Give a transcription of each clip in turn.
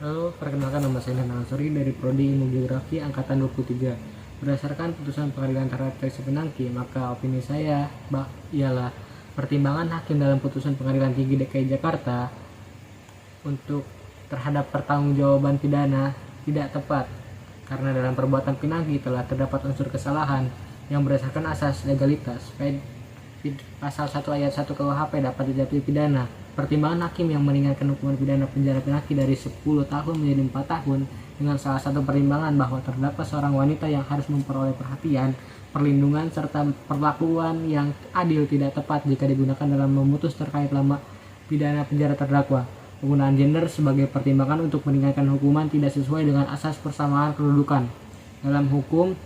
Halo, perkenalkan nama saya Nana Ansori dari Prodi Ilmu Geografi Angkatan 23. Berdasarkan putusan pengadilan terhadap Triksi Pinangki, maka opini saya ialah pertimbangan hakim dalam putusan Pengadilan Tinggi DKI Jakarta untuk terhadap pertanggungjawaban pidana tidak tepat karena dalam perbuatan Pinangki telah terdapat unsur kesalahan yang berdasarkan asas legalitas. Pasal 1 ayat 1 KUHP dapat dijatuhi pidana. Pertimbangan hakim yang meringankan hukuman pidana penjara Pinangki dari 10 tahun menjadi 4 tahun dengan salah satu pertimbangan bahwa terdapat seorang wanita yang harus memperoleh perhatian, perlindungan, serta perlakuan yang adil tidak tepat jika digunakan dalam memutus terkait lama pidana penjara terdakwa. Penggunaan gender sebagai pertimbangan untuk meringankan hukuman tidak sesuai dengan asas persamaan kedudukan dalam hukum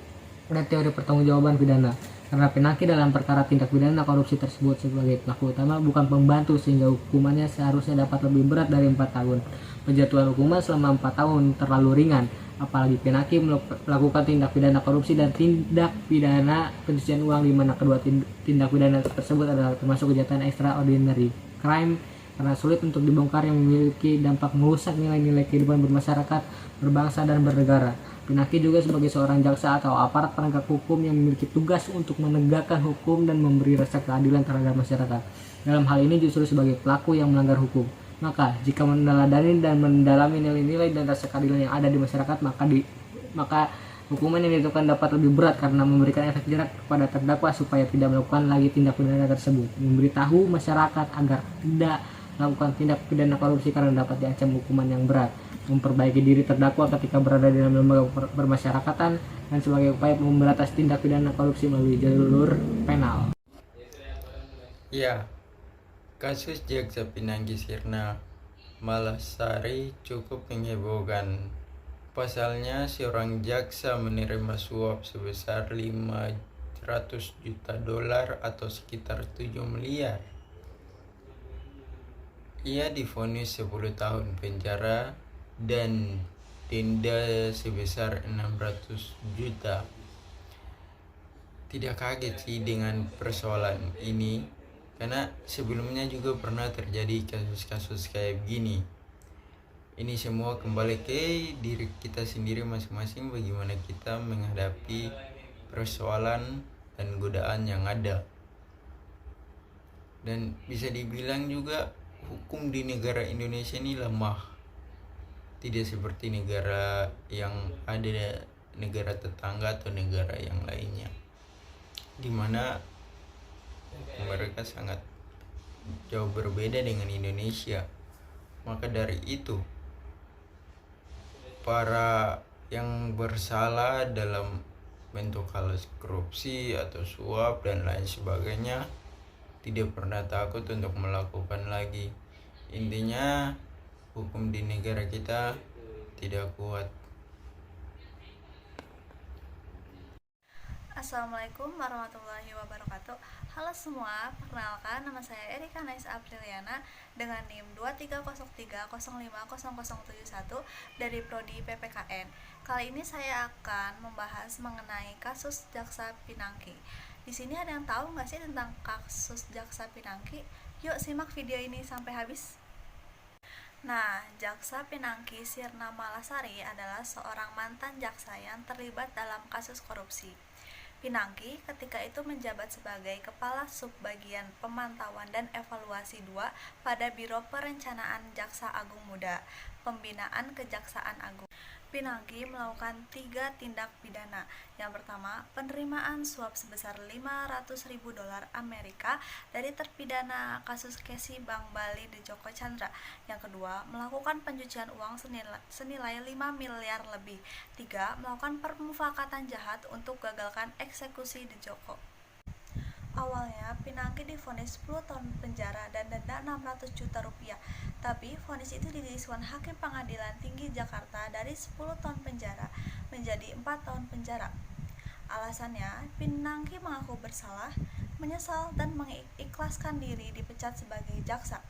dan teori pertanggungjawaban pidana. Karena Pinangki dalam perkara tindak pidana korupsi tersebut sebagai pelaku utama bukan pembantu, sehingga hukumannya seharusnya dapat lebih berat dari 4 tahun. Penjatuhan hukuman selama 4 tahun terlalu ringan, apalagi Pinangki melakukan tindak pidana korupsi dan tindak pidana pencucian uang, di mana kedua tindak pidana tersebut adalah termasuk kejahatan extraordinary crime karena sulit untuk dibongkar yang memiliki dampak merusak nilai-nilai kehidupan bermasyarakat, berbangsa, dan bernegara. Pinangki juga sebagai seorang jaksa atau aparat penegak hukum yang memiliki tugas untuk menegakkan hukum dan memberi rasa keadilan terhadap masyarakat. Dalam hal ini justru sebagai pelaku yang melanggar hukum. Maka, jika meneladani dan mendalami nilai-nilai dan rasa keadilan yang ada di masyarakat, maka hukuman yang ditentukan dapat lebih berat karena memberikan efek jerak kepada terdakwa supaya tidak melakukan lagi tindak pidana tersebut. Memberitahu masyarakat agar tidak melakukan tindak pidana korupsi karena dapat diancam hukuman yang berat. Memperbaiki diri terdakwa ketika berada di dalam lembaga bermasyarakatan, dan sebagai upaya memberantas tindak pidana korupsi melalui jalur penal. Ya, kasus Jaksa Pinangki Sirna Malasari cukup menghebohkan. Pasalnya, seorang jaksa menerima suap sebesar 500 juta dolar atau sekitar 7 miliar. Ia divonis 10 tahun penjara dan denda sebesar 600 juta. Tidak kaget sih dengan persoalan ini, karena sebelumnya juga pernah terjadi kasus-kasus kayak gini. Ini semua kembali ke diri kita sendiri masing-masing, bagaimana kita menghadapi persoalan dan godaan yang ada. Dan bisa dibilang juga hukum di negara Indonesia ini lemah. Tidak seperti negara yang ada, negara tetangga atau negara yang lainnya, dimana mereka sangat jauh berbeda dengan Indonesia. Maka dari itu, para yang bersalah dalam bentuk kasus korupsi atau suap dan lain sebagainya tidak pernah takut untuk melakukan lagi. Intinya, hukum di negara kita tidak kuat. Assalamualaikum warahmatullahi wabarakatuh. Halo semua, perkenalkan nama saya Erika Nais Apriliana dengan NIM 2303050071 dari Prodi PPKN. Kali ini saya akan membahas mengenai kasus Jaksa Pinangki. Di sini ada yang tahu nggak sih tentang kasus Jaksa Pinangki? Yuk simak video ini sampai habis. Nah, Jaksa Pinangki Sirna Malasari adalah seorang mantan jaksa yang terlibat dalam kasus korupsi. Pinangki ketika itu menjabat sebagai Kepala Subbagian Pemantauan dan Evaluasi 2 pada Biro Perencanaan Jaksa Agung Muda, Pembinaan Kejaksaan Agung. Pinangki melakukan 3 tindak pidana. Yang pertama, penerimaan suap sebesar 500.000 dolar Amerika dari terpidana kasus Kesi Bank Bali di Joko Chandra. Yang kedua, melakukan pencucian uang senilai 5 miliar lebih. 3, melakukan permufakatan jahat untuk gagalkan eksekusi di Joko. Awalnya, Pinangki divonis 10 tahun penjara dan denda 600 juta rupiah. Tapi, vonis itu didiskon Hakim Pengadilan Tinggi Jakarta dari 10 tahun penjara menjadi 4 tahun penjara. Alasannya, Pinangki mengaku bersalah, menyesal, dan mengikhlaskan diri dipecat sebagai jaksa.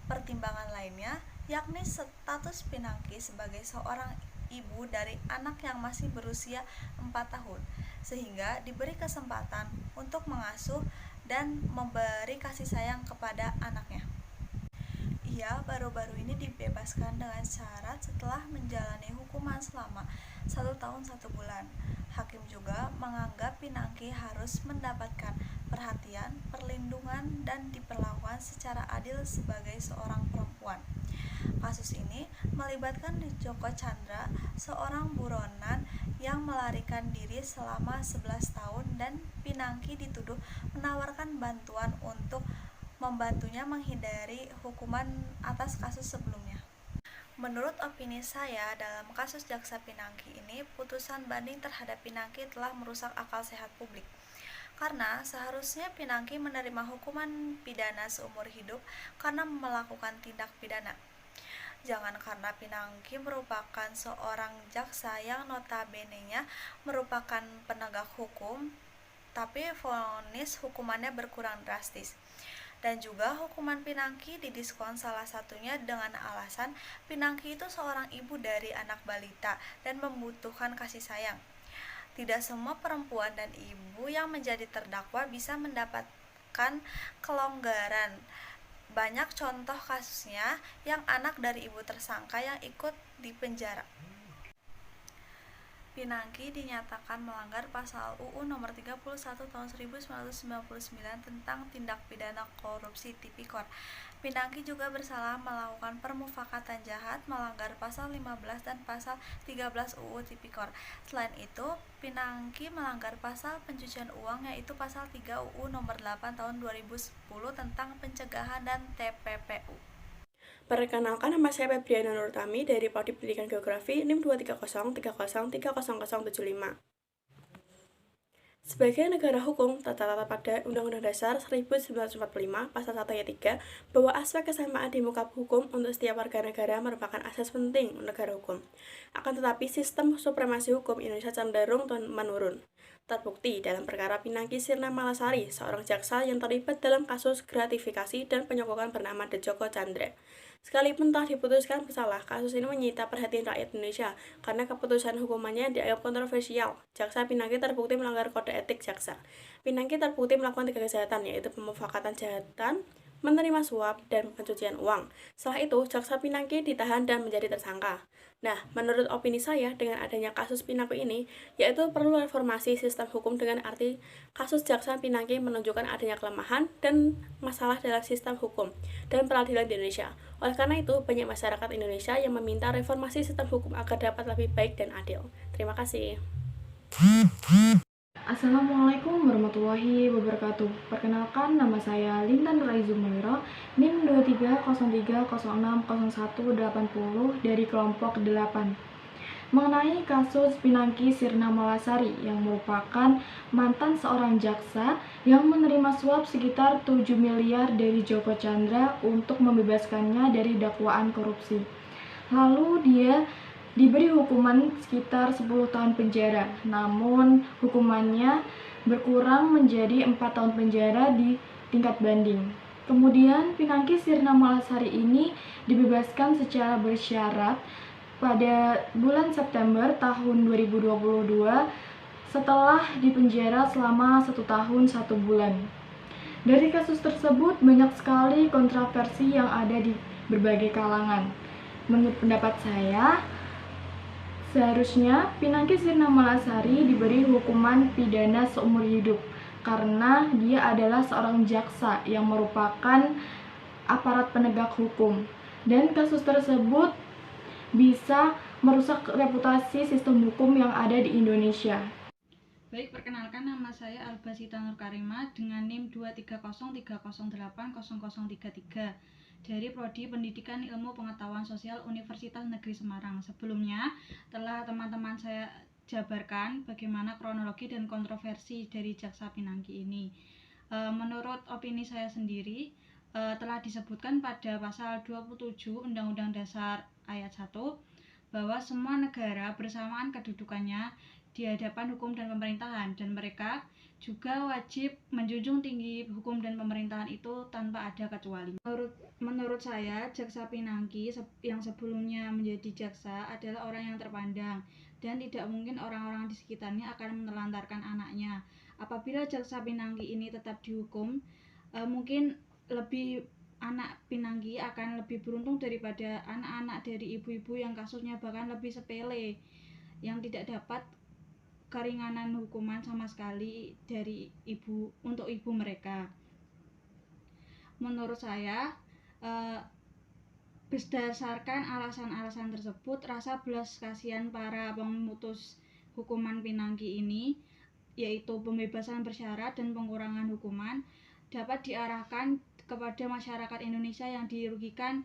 Pertimbangan lainnya, yakni status Pinangki sebagai seorang ibu dari anak yang masih berusia 4 tahun, sehingga diberi kesempatan untuk mengasuh dan memberi kasih sayang kepada anaknya. Ia baru-baru ini dibebaskan dengan syarat setelah menjalani hukuman selama 1 tahun 1 bulan. Hakim juga menganggap Pinangki harus mendapatkan perhatian, perlindungan, dan diperlakukan secara adil sebagai seorang perempuan. Kasus ini melibatkan Joko Chandra, seorang buronan yang melarikan diri selama 11 tahun dan Pinangki dituduh menawarkan bantuan untuk membantunya menghindari hukuman atas kasus sebelumnya. Menurut opini saya, dalam kasus Jaksa Pinangki ini, putusan banding terhadap Pinangki telah merusak akal sehat publik. Karena seharusnya Pinangki menerima hukuman pidana seumur hidup karena melakukan tindak pidana. Jangan karena Pinangki merupakan seorang jaksa yang notabene-nya merupakan penegak hukum, tapi vonis hukumannya berkurang drastis. Dan juga hukuman Pinangki didiskon salah satunya dengan alasan Pinangki itu seorang ibu dari anak balita dan membutuhkan kasih sayang. Tidak semua perempuan dan ibu yang menjadi terdakwa bisa mendapatkan kelonggaran. Banyak contoh kasusnya yang anak dari ibu tersangka yang ikut di penjara. Pinangki dinyatakan melanggar pasal UU nomor 31 tahun 1999 tentang tindak pidana korupsi Tipikor. Pinangki juga bersalah melakukan permufakatan jahat, melanggar pasal 15 dan pasal 13 UU Tipikor. Selain itu, Pinangki melanggar pasal pencucian uang yaitu pasal 3 UU nomor 8 tahun 2010 tentang pencegahan dan TPPU. Perkenalkan, nama saya Febriana Nurtami dari Prodi Pendidikan Geografi NIM 23030303075. Sebagai negara hukum, tertera pada Undang-Undang Dasar 1945 Pasal 1 ayat 3 bahwa aspek kesamaan di muka hukum untuk setiap warga negara merupakan asas penting negara hukum. Akan tetapi, sistem supremasi hukum Indonesia cenderung menurun. Terbukti dalam perkara Pinangki Sirna Malasari, seorang jaksa yang terlibat dalam kasus gratifikasi dan penyogokan bernama Joko Chandra. Sekalipun telah diputuskan bersalah, kasus ini menyita perhatian rakyat Indonesia karena keputusan hukumannya dianggap kontroversial. Jaksa Pinangki terbukti melanggar kode etik jaksa. Pinangki terbukti melakukan 3 kejahatan, yaitu pemufakatan jahatan, menerima suap, dan pencucian uang. Setelah itu, jaksa Pinangki ditahan dan menjadi tersangka. Nah, menurut opini saya, dengan adanya kasus Pinangki ini, yaitu perlu reformasi sistem hukum dengan arti kasus jaksa Pinangki menunjukkan adanya kelemahan dan masalah dalam sistem hukum dan peradilan di Indonesia. Oleh karena itu, banyak masyarakat Indonesia yang meminta reformasi sistem hukum agar dapat lebih baik dan adil. Terima kasih. Assalamualaikum warahmatullahi wabarakatuh. Perkenalkan, nama saya Lintan Raizumaira, NIM 2303060180 dari kelompok 8. Mengenai kasus Pinangki Sirna Malasari yang merupakan mantan seorang jaksa yang menerima suap sekitar 7 miliar dari Joko Chandra untuk membebaskannya dari dakwaan korupsi. Lalu dia diberi hukuman sekitar 10 tahun penjara, namun hukumannya berkurang menjadi 4 tahun penjara di tingkat banding. Kemudian Pinangki Sirna Malasari ini dibebaskan secara bersyarat pada bulan September tahun 2022 setelah dipenjara selama 1 tahun 1 bulan. Dari kasus tersebut banyak sekali kontroversi yang ada di berbagai kalangan. Menurut pendapat saya, seharusnya Pinangki Sirna Malasari diberi hukuman pidana seumur hidup karena dia adalah seorang jaksa yang merupakan aparat penegak hukum, dan kasus tersebut bisa merusak reputasi sistem hukum yang ada di Indonesia. Baik, perkenalkan, nama saya Albasita Nurkarima dengan NIM 23030080033 dari Prodi Pendidikan Ilmu Pengetahuan Sosial Universitas Negeri Semarang. Sebelumnya telah teman-teman saya jabarkan bagaimana kronologi dan kontroversi dari jaksa Pinangki ini. Menurut opini saya sendiri, telah disebutkan pada pasal 27 Undang-Undang Dasar ayat 1 bahwa semua negara bersamaan kedudukannya di hadapan hukum dan pemerintahan, dan mereka juga wajib menjunjung tinggi hukum dan pemerintahan itu tanpa ada kecuali. Menurut saya, jaksa Pinangki yang sebelumnya menjadi jaksa adalah orang yang terpandang, dan tidak mungkin orang-orang di sekitarnya akan menelantarkan anaknya. Apabila jaksa Pinangki ini tetap dihukum, mungkin lebih anak Pinangki akan lebih beruntung daripada anak-anak dari ibu-ibu yang kasusnya bahkan lebih sepele, yang tidak dapat keringanan hukuman sama sekali dari untuk ibu mereka. Menurut saya, berdasarkan alasan-alasan tersebut, rasa belas kasihan para pemutus hukuman Pinangki ini, yaitu pembebasan bersyarat dan pengurangan hukuman, dapat diarahkan kepada masyarakat Indonesia yang dirugikan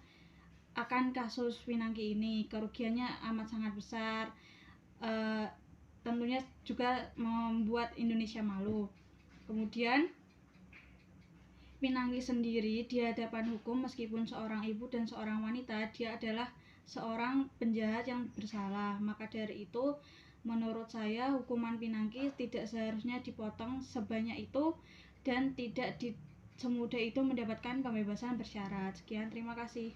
akan kasus Pinangki ini. Kerugiannya amat sangat besar, tentunya juga membuat Indonesia malu. Kemudian Pinangki sendiri di hadapan hukum, meskipun seorang ibu dan seorang wanita, dia adalah seorang penjahat yang bersalah. Maka dari itu, menurut saya hukuman Pinangki tidak seharusnya dipotong sebanyak itu dan tidak semudah itu mendapatkan pembebasan bersyarat. Sekian, terima kasih.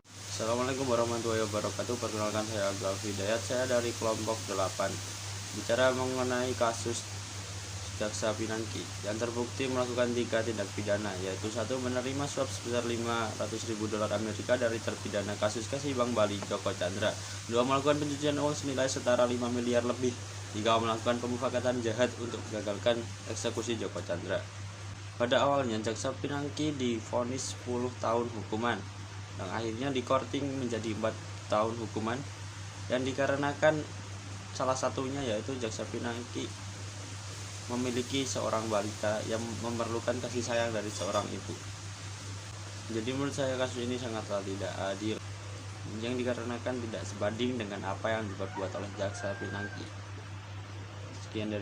Assalamualaikum warahmatullahi wabarakatuh. Perkenalkan, saya Abdul Hidayat, saya dari kelompok 8. Bicara mengenai kasus Jaksa Pinangki yang terbukti melakukan 3 tindak pidana, yaitu 1. Menerima suap sebesar $500.000 Amerika dari terpidana kasus kasih Bank Bali Joko Chandra. 2. Melakukan pencucian uang senilai setara 5 miliar lebih. 3. Melakukan pemufakatan jahat untuk menggagalkan eksekusi Joko Chandra. Pada awalnya Jaksa Pinangki divonis 10 tahun hukuman, dan akhirnya dikorting menjadi 4 tahun hukuman, dan dikarenakan salah satunya yaitu Jaksa Pinangki memiliki seorang balita yang memerlukan kasih sayang dari seorang ibu. Jadi menurut saya kasus ini sangatlah tidak adil, yang dikarenakan tidak sebanding dengan apa yang diperbuat oleh Jaksa Pinangki. Sekian dari